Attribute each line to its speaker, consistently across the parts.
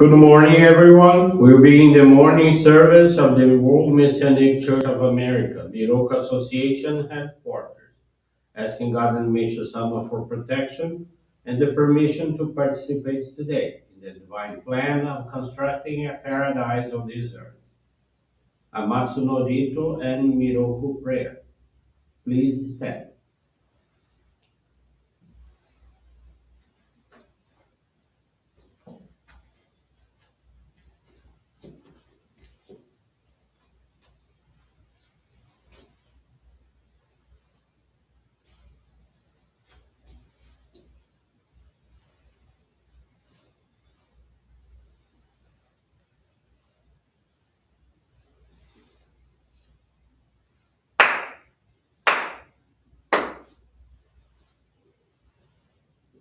Speaker 1: Good morning, everyone. We'll be in the morning service of the World Messianic Church of America, Miroku Association headquarters, asking God and Meishu-sama for protection and the permission to participate today in the divine plan of constructing a paradise on this earth. Amatsu-Norito and Miroku Prayer. Please stand.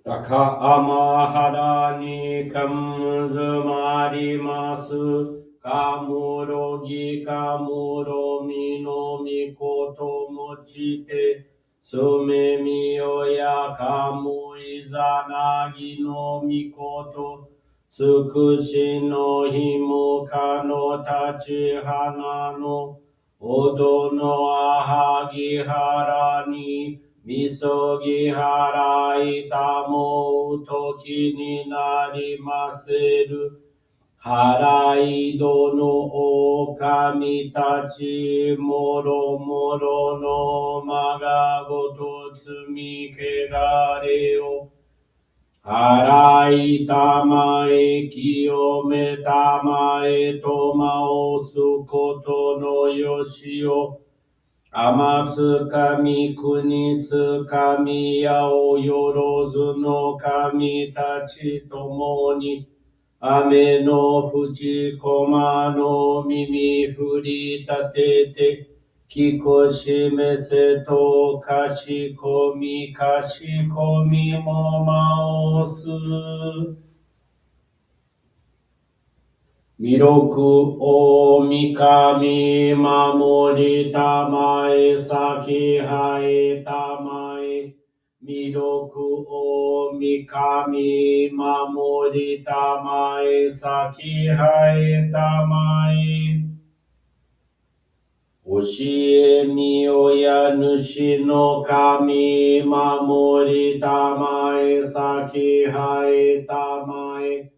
Speaker 1: Taka amahara ni kamuzumarimasu kamurogi kamuro mino mikoto mochite sume miyoya kamu izanagi no mikoto tsukushi no himo kano tachi hana no odo no ahagi harani Misogi harai tamo toki ni narimaseru. Harai dono o kamitachi moro moro no magagoto tsumi kegareo. Harai tamae kiyome tamae tomao sukoto no yoshio. Amatsu kami kunitsu kami yao yorozu no kami tachi tomoni ame no fuji koma no mimi furi tatete kikoshime se to kashikomi mo maosu. Miroku o mikami mamori tamae saki hae tamae. Miroku o mikami mamori tamae saki hae tamae. Oshie miyoya nushi no kami mamori tamae saki hae tamae.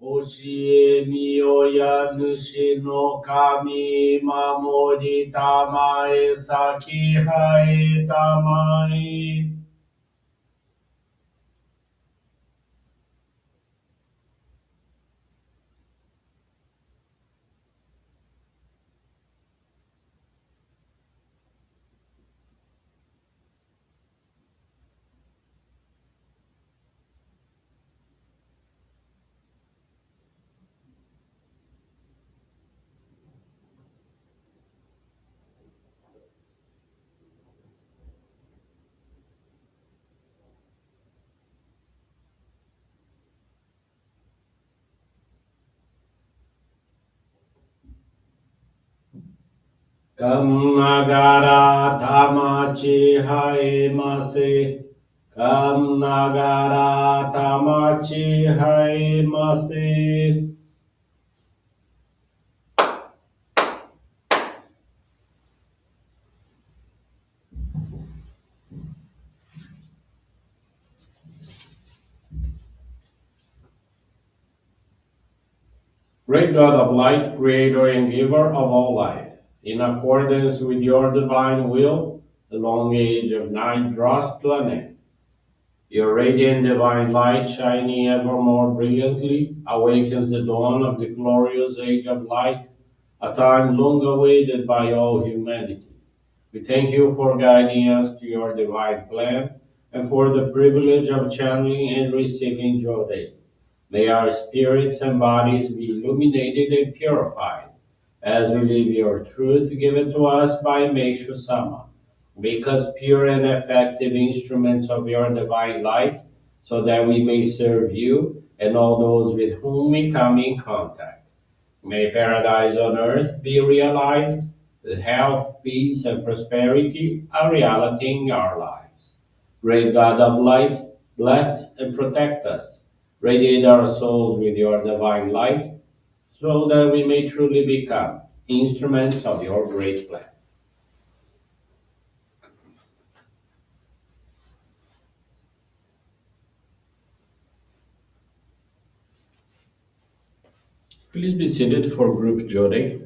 Speaker 1: Oshie miyoya nushi no kami mamori tamae saki hae tamae. Kamnagara tamachi hae mase. Kamnagara tamachi hae mase. Great God of light, creator and giver of all life, in accordance with your divine will, the long age of night draws to an end. Your radiant divine light, shining ever more brilliantly, awakens the dawn of the glorious age of light, a time long awaited by all humanity. We thank you for guiding us to your divine plan and for the privilege of channeling and receiving Johrei. May our spirits and bodies be illuminated and purified as we live your truth given to us by Meishu-sama. Make us pure and effective instruments of your divine light so that we may serve you and all those with whom we come in contact. May paradise on earth be realized, that health, peace, and prosperity are reality in our lives. Great God of light, bless and protect us. Radiate our souls with your divine light so that we may truly become instruments of your great plan. Please be seated for group Johrei.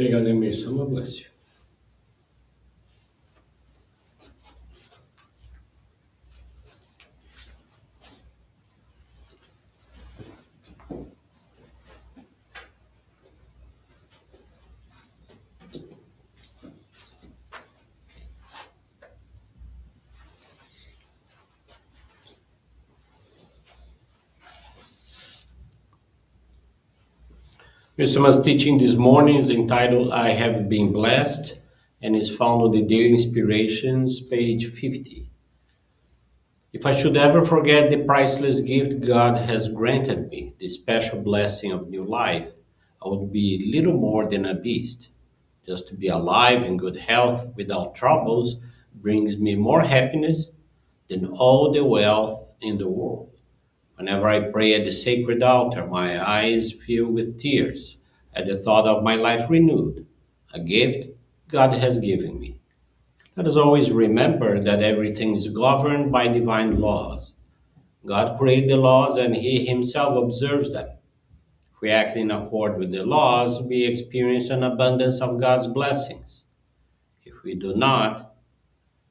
Speaker 1: Obrigado, Meishu-sama. Bless you. Meishu-sama's teaching this morning is entitled I Have Been Blessed and is found on the Daily Inspirations, page 50. If I should ever forget the priceless gift God has granted me, the special blessing of new life, I would be little more than a beast. Just to be alive in good health without troubles brings me more happiness than all the wealth in the world. Whenever I pray at the sacred altar, my eyes fill with tears at the thought of my life renewed, a gift God has given me. Let us always remember that everything is governed by divine laws. God created the laws and He Himself observes them. If we act in accord with the laws, we experience an abundance of God's blessings. If we do not,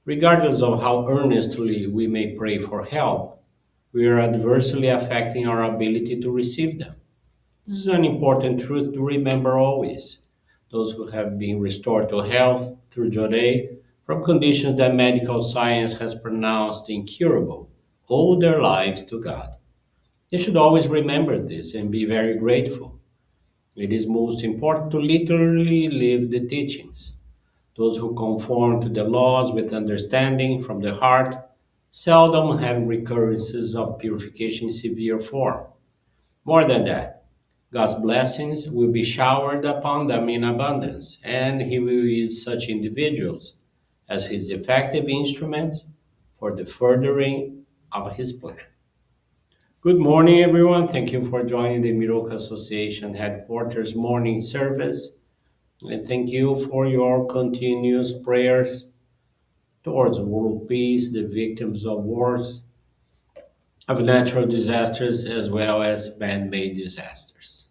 Speaker 1: regardless of how earnestly we may pray for help, we are adversely affecting our ability to receive them. This is an important truth to remember always. Those who have been restored to health through Johrei from conditions that medical science has pronounced incurable owe their lives to God. They should always remember this and be very grateful. It is most important to literally live the teachings. Those who conform to the laws with understanding from the heart seldom have recurrences of purification in severe form. More than that, God's blessings will be showered upon them in abundance, and He will use such individuals as His effective instruments for the furthering of His plan. Good morning, everyone. Thank you for joining the Miroku Association headquarters morning service. And thank you for your continuous prayers towards world peace, the victims of wars, of natural disasters, as well as man made disasters.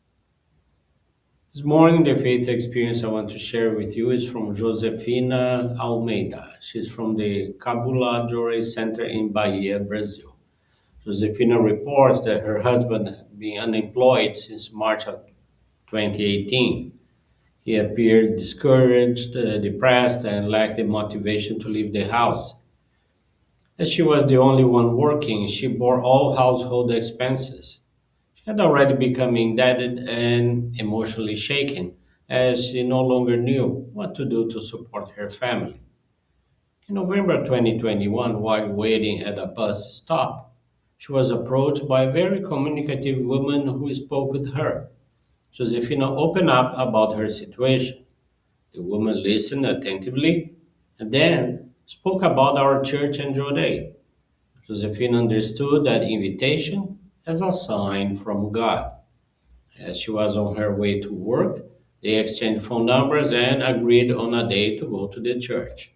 Speaker 1: This morning, the faith experience I want to share with you is from Josefina Almeida. She's from the Cabula Johrei Center in Bahia, Brazil. Josefina reports that her husband had been unemployed since March of 2018. He appeared discouraged, depressed, and lacked the motivation to leave the house. As she was the only one working, she bore all household expenses. She had already become indebted and emotionally shaken, as she no longer knew what to do to support her family. In November 2021, while waiting at a bus stop, she was approached by a very communicative woman who spoke with her. Josefina opened up about her situation. The woman listened attentively and then spoke about our church and Johrei. Josephine understood that invitation as a sign from God. As she was on her way to work, they exchanged phone numbers and agreed on a day to go to the church.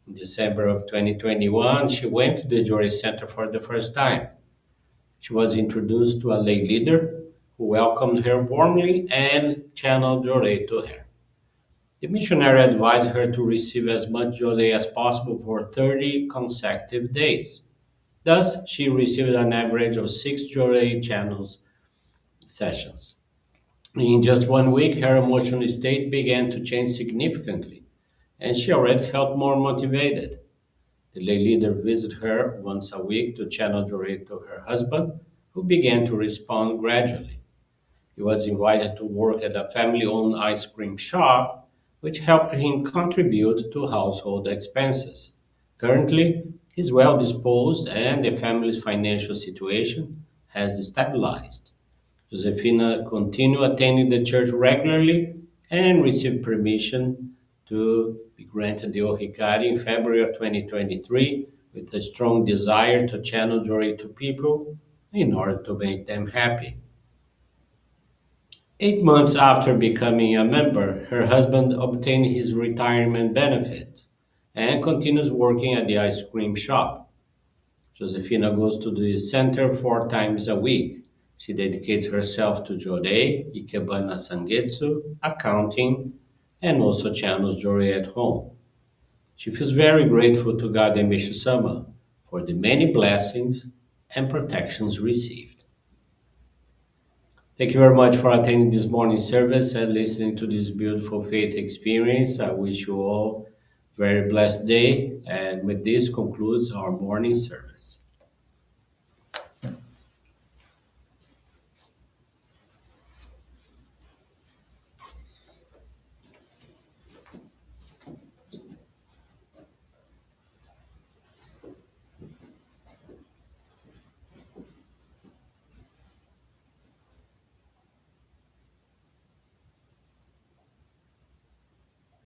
Speaker 1: In December of 2021, she went to the Johrei Center for the first time. She was introduced to a lay leader who welcomed her warmly and channeled Johrei to her. The missionary advised her to receive as much Johrei as possible for 30 consecutive days. Thus, she received an average of 6 channels sessions. In just 1 week, her emotional state began to change significantly, and she already felt more motivated. The lay leader visited her once a week to channel Johrei to her husband, who began to respond gradually. He was invited to work at a family owned ice cream shop, which helped him contribute to household expenses. Currently, he is well disposed and the family's financial situation has stabilized. Josefina continued attending the church regularly and received permission to be granted the Ohikari in February of 2023 with a strong desire to channel joy to people in order to make them happy. 8 months after becoming a member, her husband obtained his retirement benefits and continues working at the ice cream shop. Josefina goes to the center 4 times a week. She dedicates herself to Johrei, Ikebana Sangetsu, accounting, and also channels Johrei at home. She feels very grateful to God and Meishu-sama for the many blessings and protections received. Thank you very much for attending this morning service and listening to this beautiful faith experience. I wish you all a very blessed day. And with this concludes our morning service.